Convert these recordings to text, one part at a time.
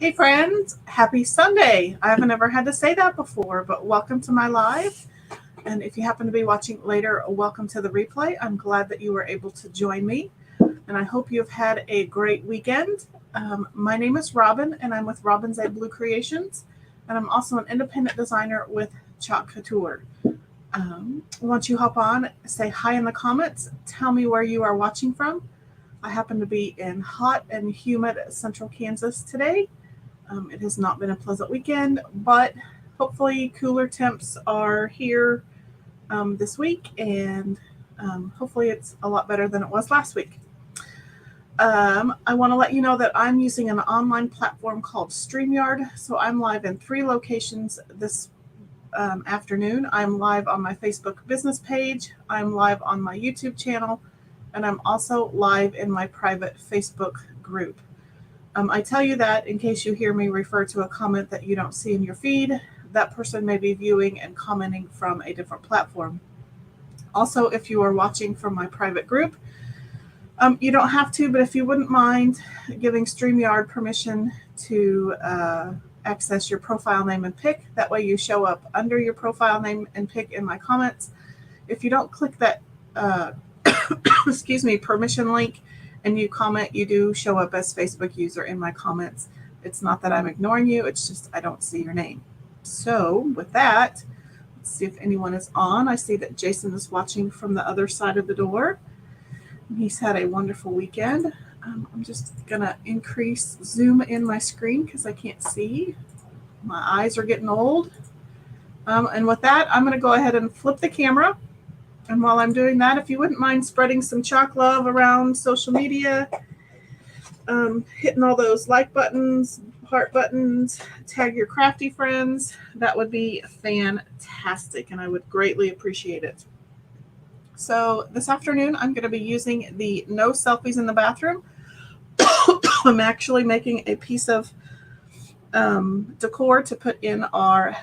Hey friends, happy Sunday. I haven't ever had to say that before, but welcome to my live. And if you happen to be watching later, welcome to the replay. I'm glad that you were able to join me. And I hope you've had a great weekend. My name is Robin, and I'm with Robin's Ed Blue Creations. And I'm also an independent designer with Couture. Once you hop on, say hi in the comments. Tell me where you are watching from. I happen to be in hot and humid central Kansas today. It has not been a pleasant weekend, but hopefully cooler temps are here this week, and hopefully it's a lot better than it was last week. I want to let you know that I'm using an online platform called StreamYard, so I'm live in 3 locations this afternoon. I'm live on my Facebook business page, I'm live on my YouTube channel, and I'm also live in my private Facebook group. I tell you that in case you hear me refer to a comment that you don't see in your feed. That person may be viewing and commenting from a different platform. Also, if you are watching from my private group, you don't have to, but if you wouldn't mind giving StreamYard permission to access your profile name and pic, that way you show up under your profile name and pic in my comments. If you don't click that permission link, and you comment, you do show up as Facebook user in my comments. It's not that I'm ignoring you, it's just I don't see your name. So with that, let's see if anyone is on. I see that Jason is watching from the other side of the door. He's had a wonderful weekend. I'm just gonna zoom in my screen because I can't see. My eyes are getting old. And with that, I'm gonna go ahead and flip the camera. And while I'm doing that, if you wouldn't mind spreading some chalk love around social media, hitting all those like buttons, heart buttons, tag your crafty friends, that would be fantastic, and I would greatly appreciate it. So this afternoon, I'm going to be using the No Selfies in the Bathroom. I'm actually making a piece of decor to put in our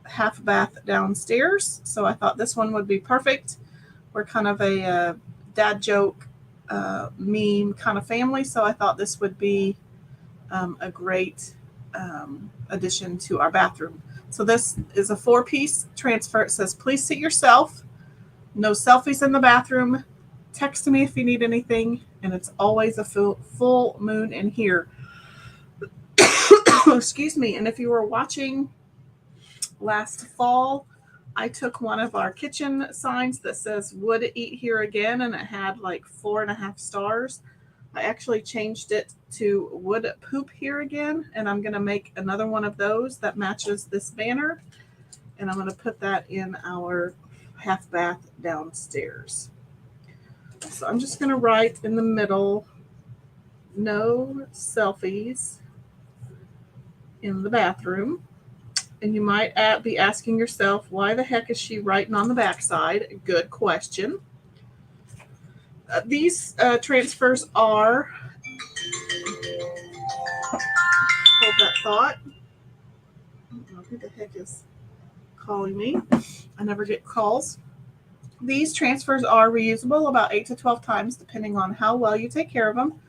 half bath downstairs, so I thought this one would be perfect. We're kind of a dad joke meme kind of family, so I thought this would be a great addition to our bathroom. So this is a 4-piece transfer. It says, please seat yourself. No selfies in the bathroom. Text me if you need anything. And it's always a full moon in here. Excuse me. And if you were watching last fall, I took one of our kitchen signs that says would eat here again, and it had like 4.5 stars. I actually changed it to would poop here again, and I'm going to make another one of those that matches this banner, and I'm going to put that in our half bath downstairs. So I'm just going to write in the middle, no selfies in the bathroom. And you might be asking yourself, why the heck is she writing on the backside? Good question. These transfers are, hold that thought. I don't know who the heck is calling me. I never get calls. These transfers are reusable about 8 to 12 times, depending on how well you take care of them.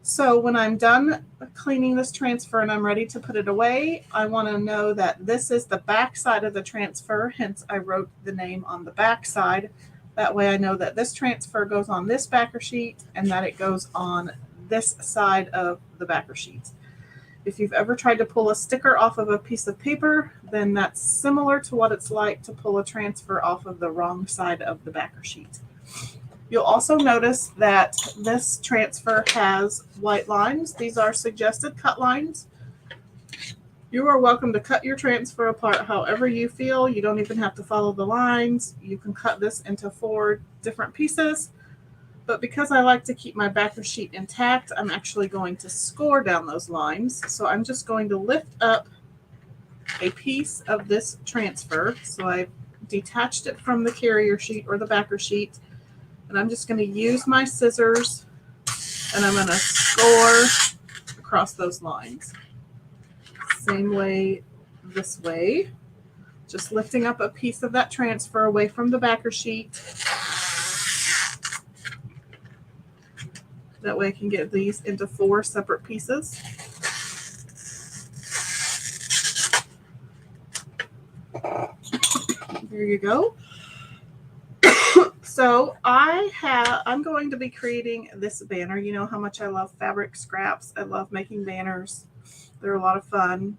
So when I'm done cleaning this transfer and I'm ready to put it away, I want to know that this is the back side of the transfer. Hence, I wrote the name on the back side. That way I know that this transfer goes on this backer sheet and that it goes on this side of the backer sheet. If you've ever tried to pull a sticker off of a piece of paper, then that's similar to what it's like to pull a transfer off of the wrong side of the backer sheet. You'll also notice that this transfer has white lines. These are suggested cut lines. You are welcome to cut your transfer apart however you feel. You don't even have to follow the lines. You can cut this into 4 different pieces. But because I like to keep my backer sheet intact, I'm actually going to score down those lines. So I'm just going to lift up a piece of this transfer. So I've detached it from the carrier sheet or the backer sheet. And I'm just going to use my scissors and I'm going to score across those lines. Same way this way. Just lifting up a piece of that transfer away from the backer sheet. That way I can get these into 4 separate pieces. There you go. So I'm going to be creating this banner. You know how much I love fabric scraps. I love making banners. They're a lot of fun.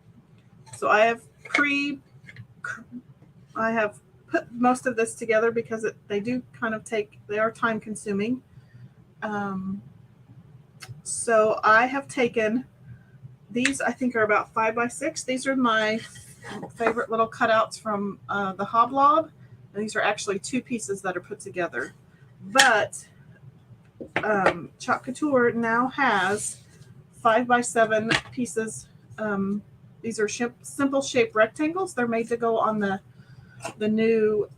So I have put most of this together because they are time consuming. So I have taken these, I think are about 5 by 6. These are my favorite little cutouts from the Hoblob. And these are actually 2 pieces that are put together. But Couture now has 5 by 7 pieces. These are simple shape rectangles. They're made to go on the new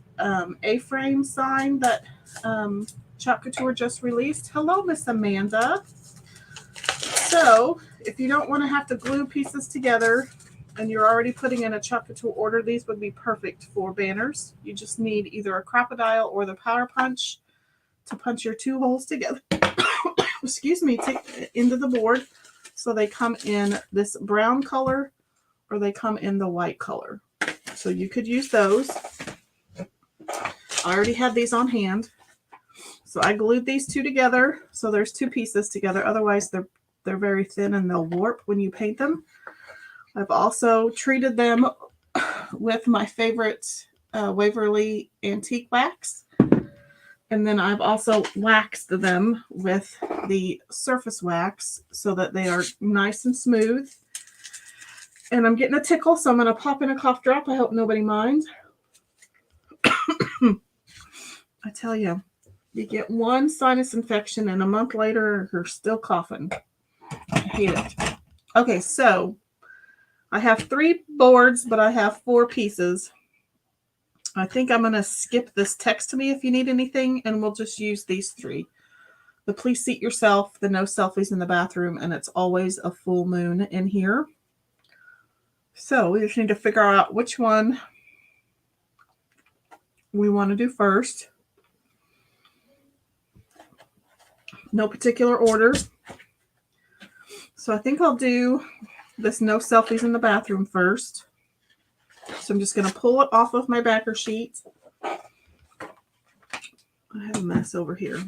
A-frame sign that Couture just released. Hello, Miss Amanda. So if you don't want to have to glue pieces together and you're already putting in a Couture order, these would be perfect for banners. You just need either a crocodile or the power punch to punch your 2 holes together. Excuse me, into the board. So they come in this brown color or they come in the white color. So you could use those. I already had these on hand. So I glued these 2 together. So there's 2 pieces together. Otherwise, they're very thin and they'll warp when you paint them. I've also treated them with my favorite Waverly Antique Wax. And then I've also waxed them with the surface wax so that they are nice and smooth. And I'm getting a tickle, so I'm going to pop in a cough drop. I hope nobody minds. I tell you, you get one sinus infection and a month later, you're still coughing. I hate it. Okay, so I have 3 boards, but I have 4 pieces. I think I'm going to skip this text to me if you need anything, and we'll just use these 3. The please seat yourself, the no selfies in the bathroom, and it's always a full moon in here. So we just need to figure out which one we want to do first. No particular order. So I think I'll do this no selfies in the bathroom first. So I'm just going to pull it off of my backer sheet. I have a mess over here.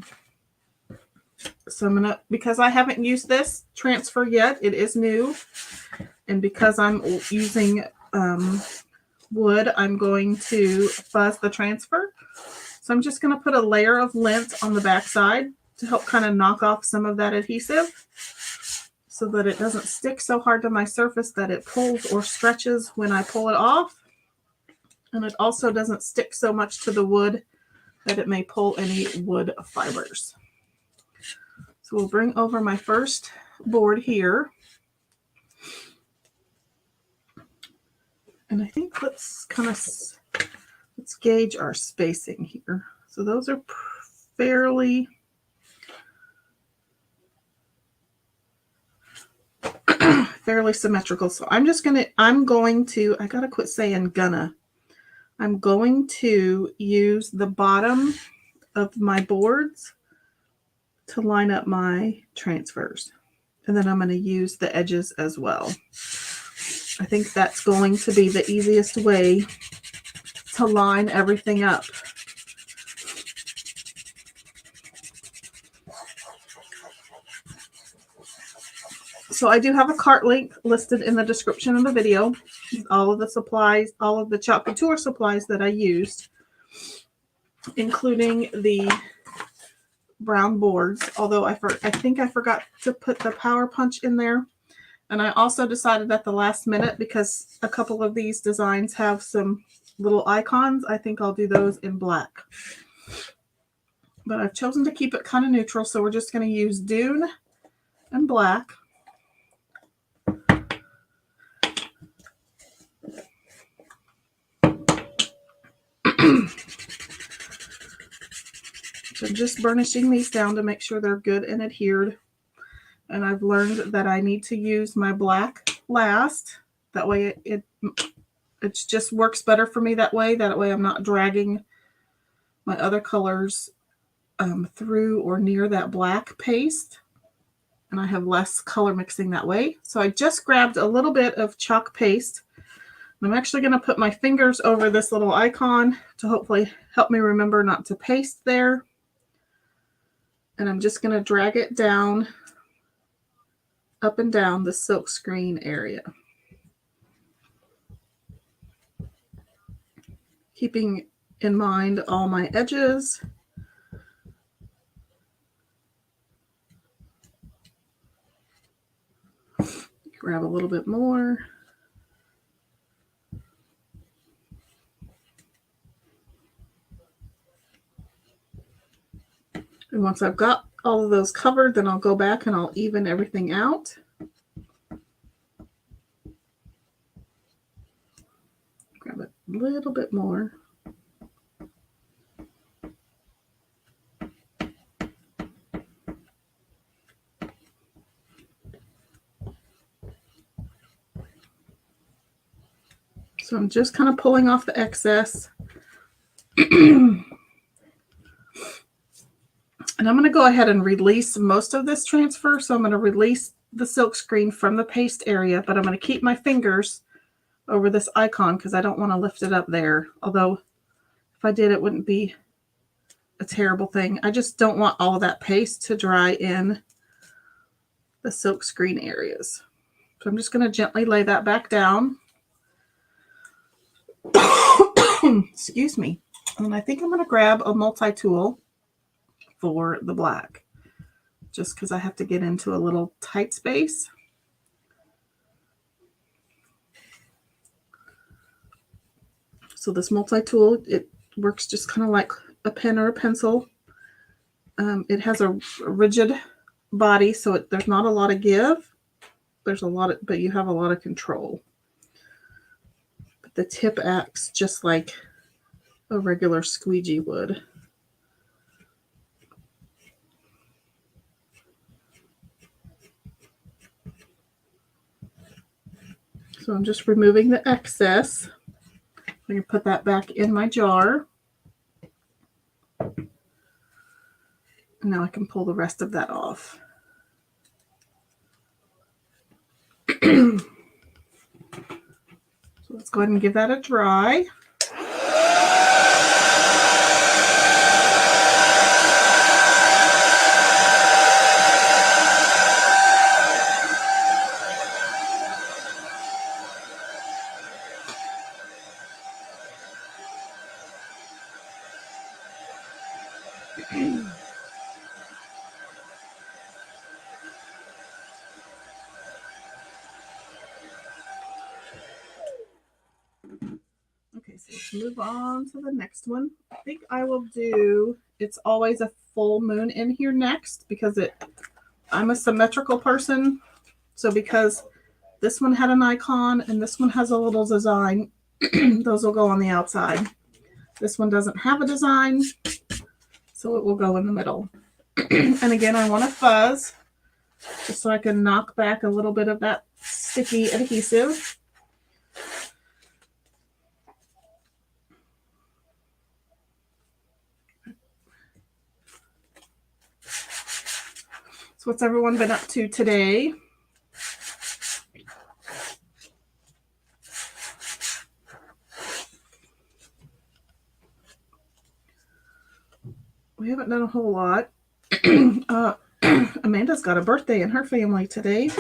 So I'm going to, because I haven't used this transfer yet, it is new. And because I'm using wood, I'm going to fuzz the transfer. So I'm just going to put a layer of lint on the back side to help kind of knock off some of that adhesive so that it doesn't stick so hard to my surface that it pulls or stretches when I pull it off. And it also doesn't stick so much to the wood that it may pull any wood fibers. So we'll bring over my first board here. And I think let's gauge our spacing here. So those are fairly symmetrical. So I'm going to, I gotta quit saying gonna. I'm going to use the bottom of my boards to line up my transfers. And then I'm going to use the edges as well. I think that's going to be the easiest way to line everything up. So I do have a cart link listed in the description of the video. All of the supplies, all of the Couture supplies that I used, including the brown boards, although I think I forgot to put the power punch in there. And I also decided at the last minute, because a couple of these designs have some little icons, I think I'll do those in black. But I've chosen to keep it kind of neutral, so we're just going to use Dune and black. So I'm just burnishing these down to make sure they're good and adhered. And I've learned that I need to use my black last. That way it just works better for me that way. That way I'm not dragging my other colors through or near that black paste. And I have less color mixing that way. So I just grabbed a little bit of chalk paste. I'm actually going to put my fingers over this little icon to hopefully help me remember not to paste there. And I'm just going to drag it down, up and down the silk screen area. Keeping in mind all my edges. Grab a little bit more. And once I've got all of those covered, then I'll go back and I'll even everything out. Grab a little bit more. So I'm just kind of pulling off the excess. And I'm going to go ahead and release most of this transfer. So I'm going to release the silk screen from the paste area, but I'm going to keep my fingers over this icon because I don't want to lift it up there. Although if I did, it wouldn't be a terrible thing. I just don't want all of that paste to dry in the silk screen areas. So I'm just going to gently lay that back down. Excuse me. And I think I'm going to grab a multi-tool for the black, just because I have to get into a little tight space. So this multi-tool, it works just kind of like a pen or a pencil. It has a rigid body, so there's not a lot of give. There's a lot of, but you have a lot of control. But the tip acts just like a regular squeegee would. So I'm just removing the excess. I'm going to put that back in my jar. Now I can pull the rest of that off. So let's go ahead and give that a dry. Okay, so let's move on to the next one. I think I will do, it's always a full moon in here next because I'm a symmetrical person. So because this one had an icon and this one has a little design, those will go on the outside. This one doesn't have a design, so it will go in the middle. And again, I want to fuzz just so I can knock back a little bit of that sticky adhesive. So what's everyone been up to today? We haven't done a whole lot. Amanda's got a birthday in her family today.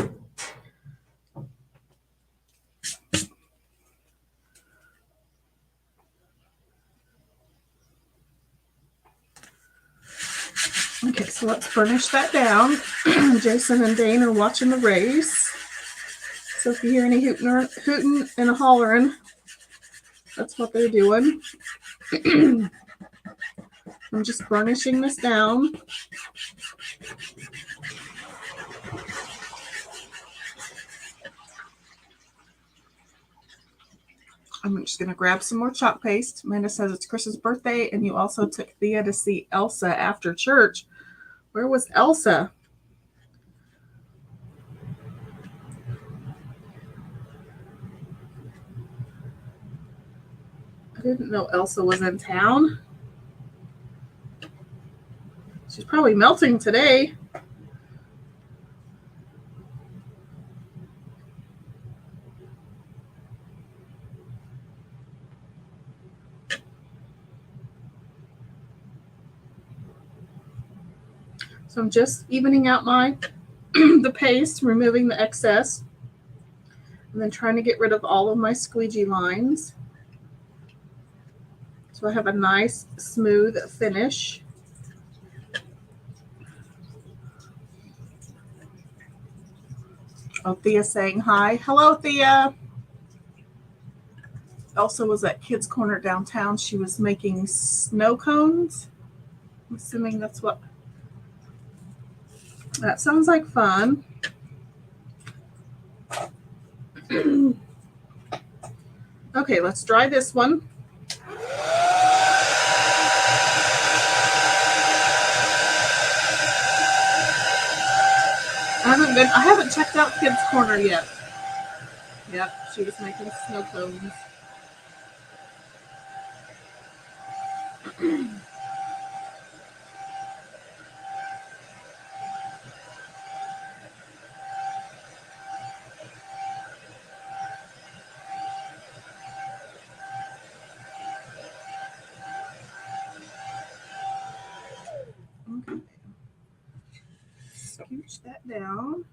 Okay, so let's furnish that down. Jason and Dane are watching the race. So if you hear any hooting and hollering, that's what they're doing. I'm just burnishing this down. I'm just going to grab some more chalk paste. Amanda says it's Chris's birthday, and you also took Thea to see Elsa after church. Where was Elsa? I didn't know Elsa was in town. She's probably melting today. So I'm just evening out the paste, removing the excess, and then trying to get rid of all of my squeegee lines. So I have a nice smooth finish. Oh, Thea saying hi. Hello, Thea. Elsa was at Kids Corner downtown. She was making snow cones. I'm assuming that's what. That sounds like fun. Okay, let's dry this one. I haven't checked out Kids Corner yet. Yep, she was making snow cones. Okay. Scooch that down.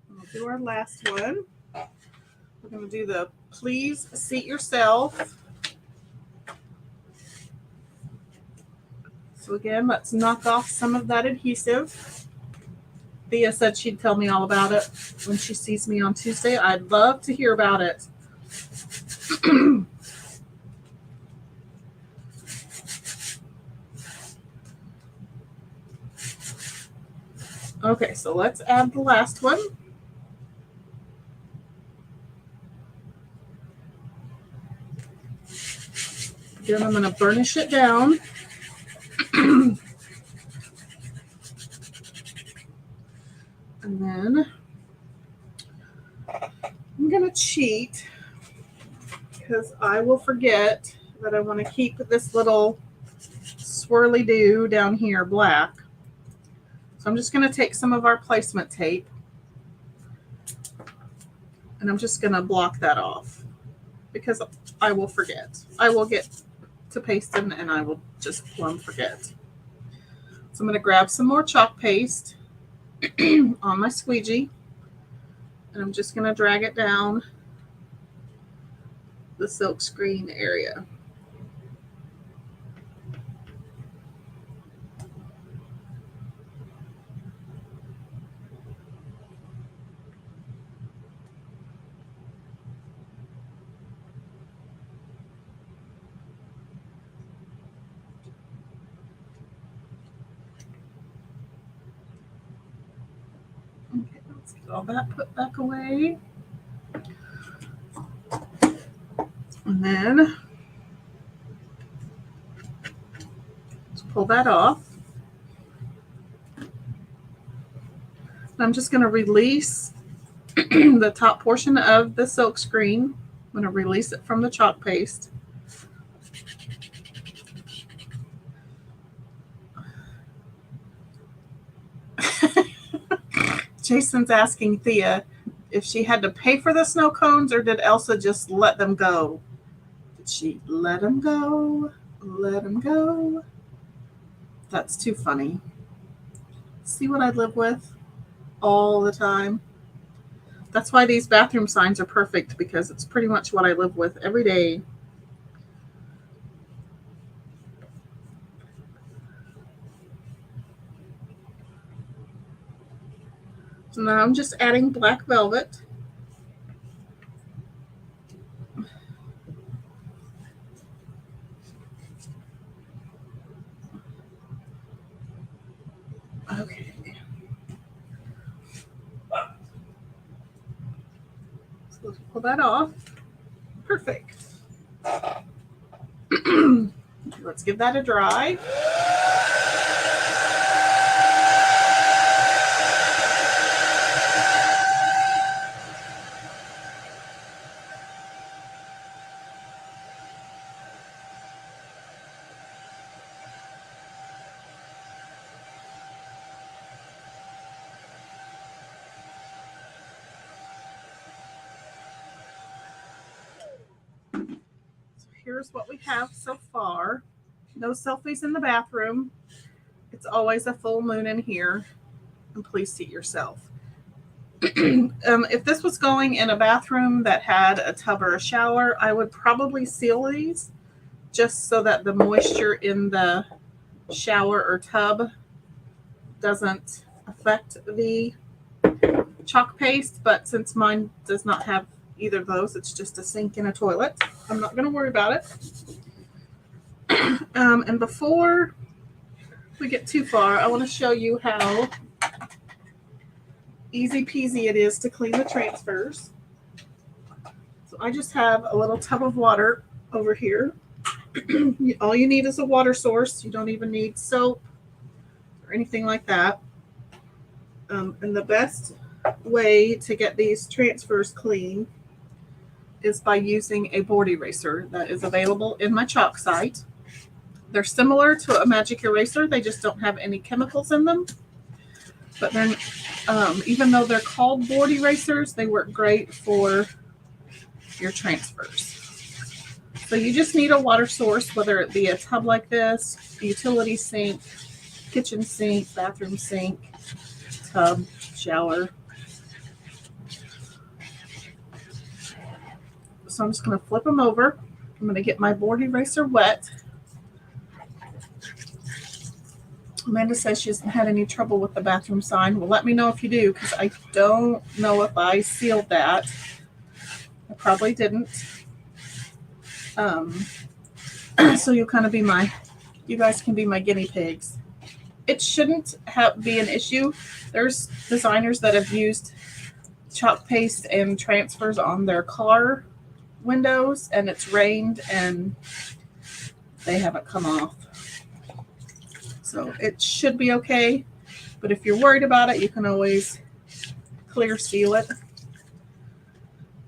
We'll do our last one. We're going to do the Please Seat Yourself. So again, let's knock off some of that adhesive. Thea said she'd tell me all about it when she sees me on Tuesday. I'd love to hear about it. Okay, so let's add the last one. Again, I'm going to burnish it down. And then I'm going to cheat because I will forget that I want to keep this little swirly-do down here black. So I'm just going to take some of our placement tape and I'm just going to block that off because I will forget. I will get to pasting and I will just plumb forget. So I'm going to grab some more chalk paste on my squeegee and I'm just going to drag it down the silk screen area. Okay, let's get all that put back away. And then let's pull that off. I'm just going to release the top portion of the silk screen. I'm going to release it from the chalk paste. Jason's asking Thea if she had to pay for the snow cones or did Elsa just let them go? Did she let them go? Let them go? That's too funny. See what I live with all the time? That's why these bathroom signs are perfect, because it's pretty much what I live with every day. So now I'm just adding black velvet. Okay. So let's pull that off. Perfect. Let's give that a dry. Here's what we have so far. No selfies in the bathroom. It's always a full moon in here. And please seat yourself. If this was going in a bathroom that had a tub or a shower, I would probably seal these just so that the moisture in the shower or tub doesn't affect the chalk paste. But since mine does not have either of those, it's just a sink and a toilet, I'm not going to worry about it. And before we get too far, I want to show you how easy peasy it is to clean the transfers. So I just have a little tub of water over here. All you need is a water source. You don't even need soap or anything like that. And the best way to get these transfers clean is by using a board eraser that is available in my chalk site. They're similar to a magic eraser. They just don't have any chemicals in them. But then, even though they're called board erasers, they work great for your transfers. So you just need a water source, whether it be a tub like this, a utility sink, kitchen sink, bathroom sink, tub, shower. So I'm just going to flip them over. I'm going to get my board eraser wet. Amanda says she hasn't had any trouble with the bathroom sign. Well, let me know if you do, because I don't know if I sealed that. I probably didn't. So you guys can be my guinea pigs. It shouldn't be an issue. There's designers that have used chalk paste and transfers on their car windows, and it's rained and they haven't come off. So it should be okay. But if you're worried about it, you can always clear seal it.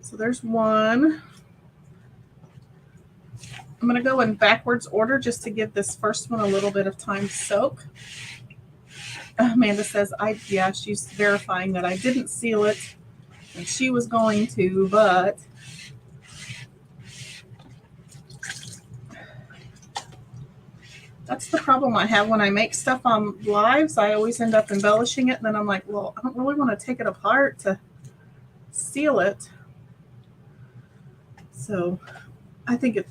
So there's one. I'm going to go in backwards order just to give this first one a little bit of time to soak. Amanda says, yeah, she's verifying that I didn't seal it, and she was going to, but that's the problem I have when I make stuff on lives. I always end up embellishing it, and then I'm like, well, I don't really want to take it apart to seal it. So I think it's,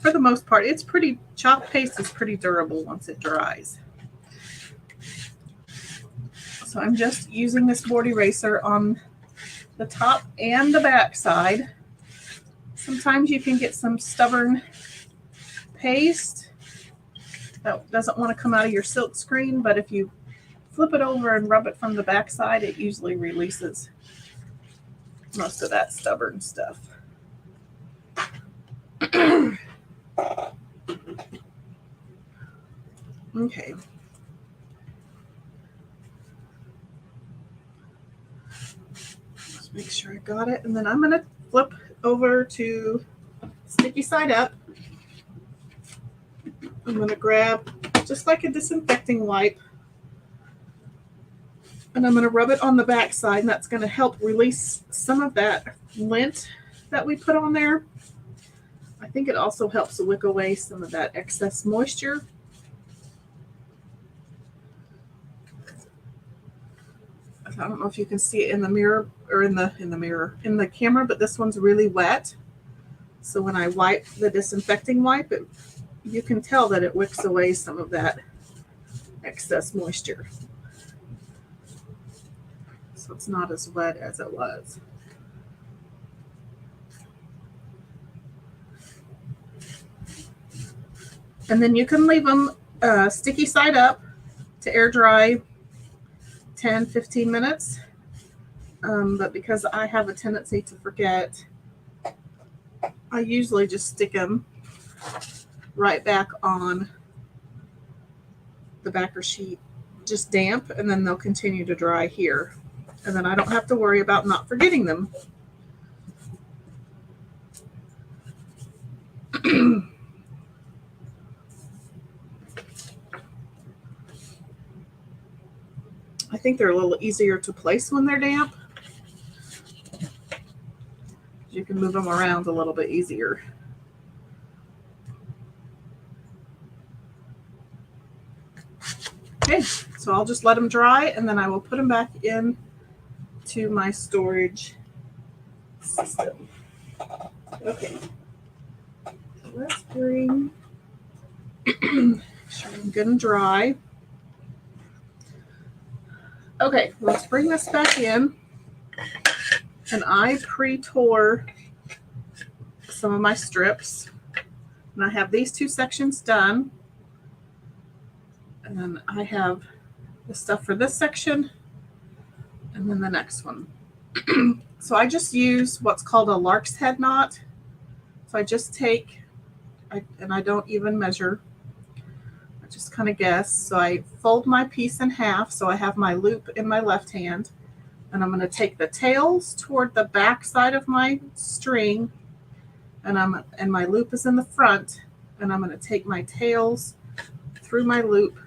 for the most part, it's pretty, chalk paste is pretty durable once it dries. So I'm just using this board eraser on the top and the back side. Sometimes you can get some stubborn paste that doesn't want to come out of your silk screen, but if you flip it over and rub it from the back side, it usually releases most of that stubborn stuff. Okay. Just make sure I got it. And then I'm going to flip over to sticky side up. I'm going to grab just like a disinfecting wipe, and I'm going to rub it on the back side, and that's going to help release some of that lint that we put on there. I think it also helps wick away some of that excess moisture. I don't know if you can see it in the mirror or in the camera, but this one's really wet. So when I wipe the disinfecting wipe, you can tell that it wicks away some of that excess moisture. So it's not as wet as it was. And then you can leave them sticky side up to air dry 10-15 minutes. But because I have a tendency to forget, I usually just stick them right back on the backer sheet, just damp, and then they'll continue to dry here. And then I don't have to worry about not forgetting them. I think they're a little easier to place when they're damp. You can move them around a little bit easier. Okay, so I'll just let them dry, and then I will put them back in to my storage system. Okay, so let's bring, sure I'm good and dry. Okay, let's bring this back in. And I pre-tore some of my strips. And I have these two sections done. And then I have the stuff for this section. And then the next one. So I just use what's called a lark's head knot. So I just take, and I don't even measure. I just kind of guess. So I fold my piece in half. So I have my loop in my left hand. And I'm going to take the tails toward the back side of my string, and my loop is in the front, and I'm going to take my tails through my loop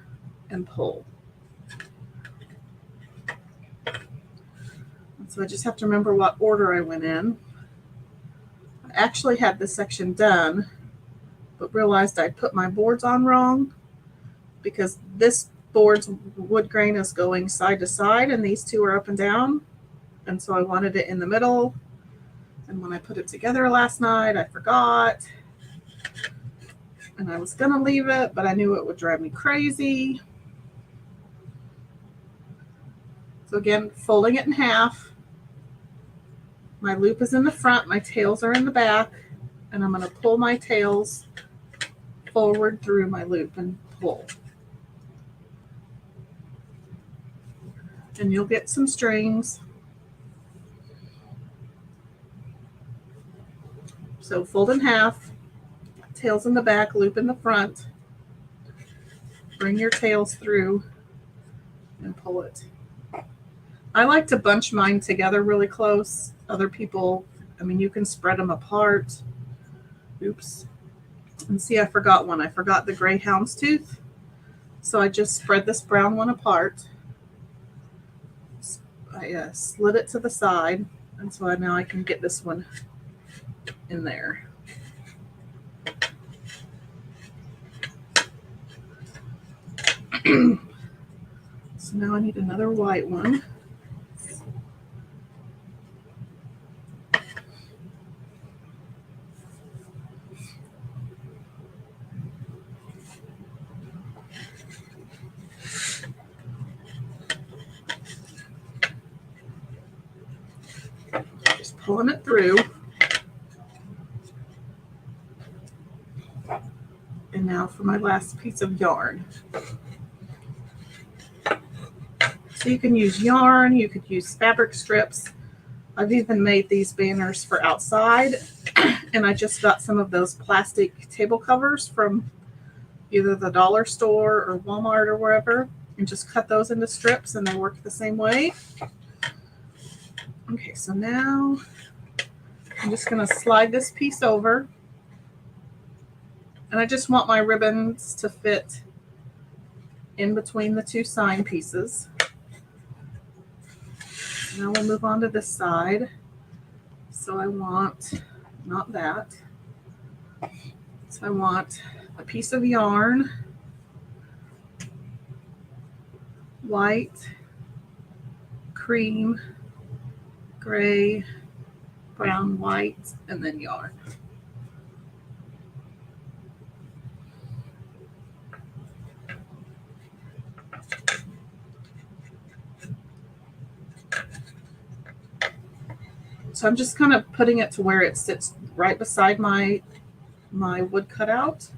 and pull. And so I just have to remember what order I went in. I actually had this section done, but realized I'd put my boards on wrong because this board's wood grain is going side to side, and these two are up and down, and so I wanted it in the middle. And when I put it together last night, I forgot, and I was gonna leave it, but I knew it would drive me crazy. So again, folding it in half, my loop is in the front, my tails are in the back, and I'm going to pull my tails forward through my loop and pull. And you'll get some strings. So fold in half, tails in the back, loop in the front. Bring your tails through and pull it. I like to bunch mine together really close. Other people, I mean, you can spread them apart. Oops. And see, I forgot one. I forgot the gray houndstooth. So I just spread this brown one apart. I slid it to the side, and so now I can get this one in there. So now I need another white one. Just pulling it through. And now for my last piece of yarn. So you can use yarn, you could use fabric strips. I've even made these banners for outside, and I just got some of those plastic table covers from either the dollar store or Walmart or wherever, and just cut those into strips, and they work the same way. Okay, so now I'm just going to slide this piece over, and I just want my ribbons to fit in between the two sign pieces. Now we'll move on to this side. So I want, not that, so I want a piece of yarn, white, cream, gray, brown, white, and then yarn. So I'm just kind of putting it to where it sits right beside my wood cutout.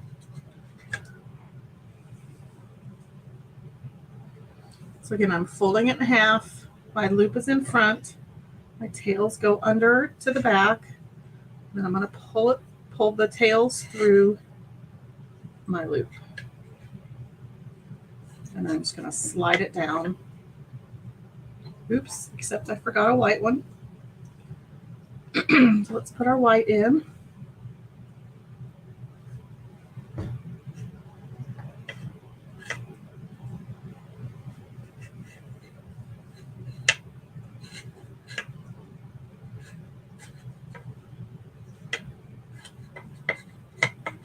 So again, I'm folding it in half. My loop is in front. My tails go under to the back. Then I'm going to pull the tails through my loop. And I'm just going to slide it down. Oops, except I forgot a white one. So let's put our white in.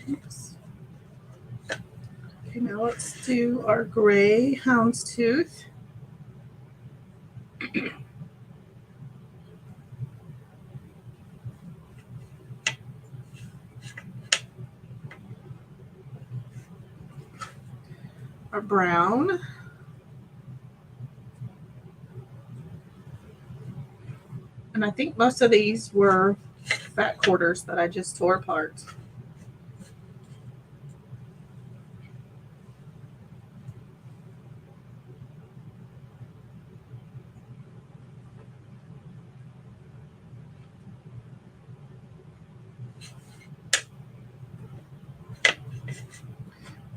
Oops. Okay, now let's do our gray houndstooth. Our brown. And I think most of these were fat quarters that I just tore apart.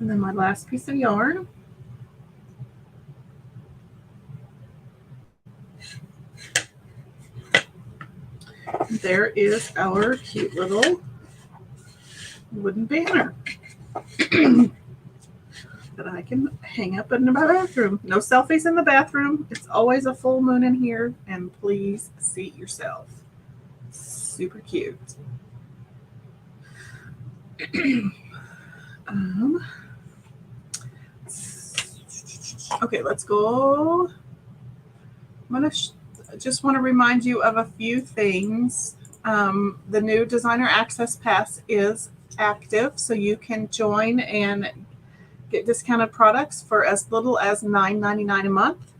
And then my last piece of yarn. There is our cute little wooden banner that I can hang up in my bathroom. No selfies in the bathroom. It's always a full moon in here, and please seat yourself. Super cute. Okay, let's go. I'm going to just want to remind you of a few things. The new Designer Access Pass is active, so you can join and get discounted products for as little as $9.99 a month.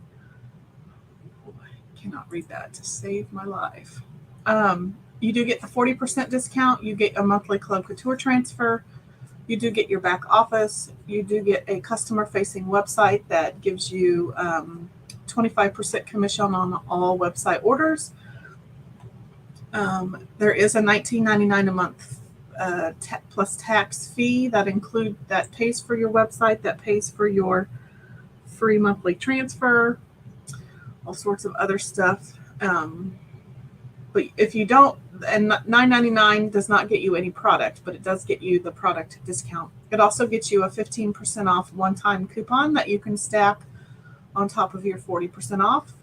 Oh, I cannot read that to save my life. You do get the 40% discount. You get a monthly Club Couture transfer. You do get your back office. You do get a customer-facing website that gives you 25% commission on all website orders. There is a $19.99 a month plus tax fee that pays for your website, that pays for your free monthly transfer, all sorts of other stuff. But if you don't, and $9.99 does not get you any product, but it does get you the product discount. It also gets you a 15% off one-time coupon that you can stack on top of your 40% off.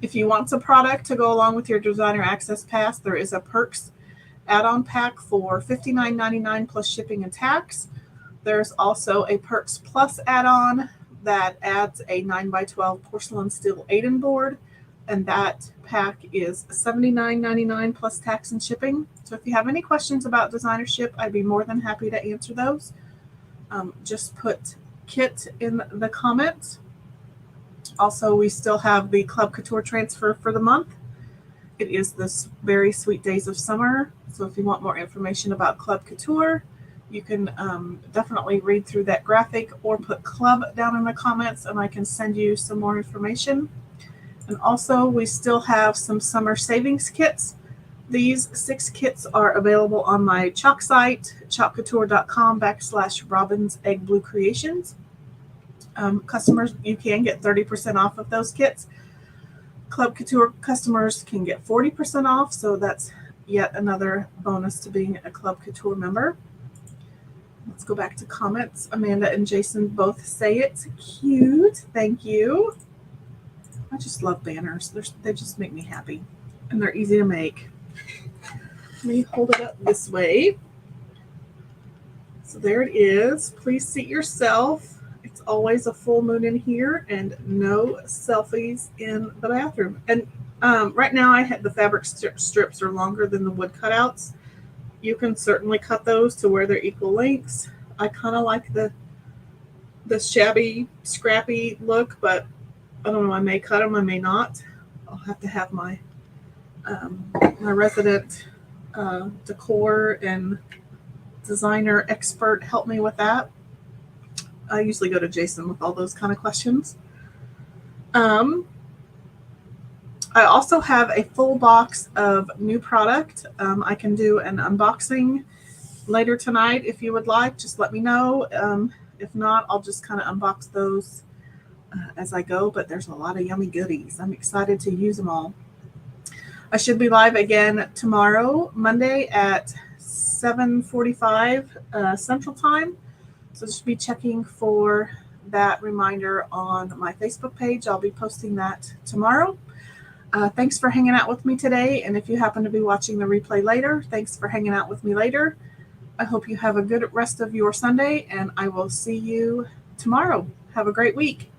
If you want a product to go along with your designer access pass, there is a perks add-on pack for $59.99 plus shipping and tax. There's also a perks plus add-on that adds a 9x12 porcelain steel 8-in board, and that pack is $79.99 plus tax and shipping. So if you have any questions about designership, I'd be more than happy to answer those. Just put kit in the comments. Also, we still have the Club Couture transfer for the month. It is the very sweet days of summer. So if you want more information about Club Couture, you can definitely read through that graphic or put club down in the comments and I can send you some more information. And also, we still have some summer savings kits. These 6 kits are available on my chalk site, chalkcouture.com/Robin's Egg Blue Creations. Customers, you can get 30% off of those kits. Club Couture customers can get 40% off, so that's yet another bonus to being a Club Couture member. Let's go back to comments. Amanda and Jason both say it's cute. Thank you. I just love banners. They just make me happy, and they're easy to make. Let me hold it up this way. So there it is. Please seat yourself. It's always a full moon in here and no selfies in the bathroom. And right now I had the fabric strips are longer than the wood cutouts. You can certainly cut those to where they're equal lengths. I kind of like the shabby, scrappy look, but I don't know, I may cut them, I may not. I'll have to have my my resident decor and designer expert help me with that. I usually go to Jason with all those kind of questions. I also have a full box of new product. I can do an unboxing later tonight if you would like. Just let me know. If not, I'll just kind of unbox those as I go. But there's a lot of yummy goodies. I'm excited to use them all. I should be live again tomorrow, Monday at 7:45 Central Time. So just be checking for that reminder on my Facebook page. I'll be posting that tomorrow. Thanks for hanging out with me today. And if you happen to be watching the replay later, thanks for hanging out with me later. I hope you have a good rest of your Sunday, and I will see you tomorrow. Have a great week.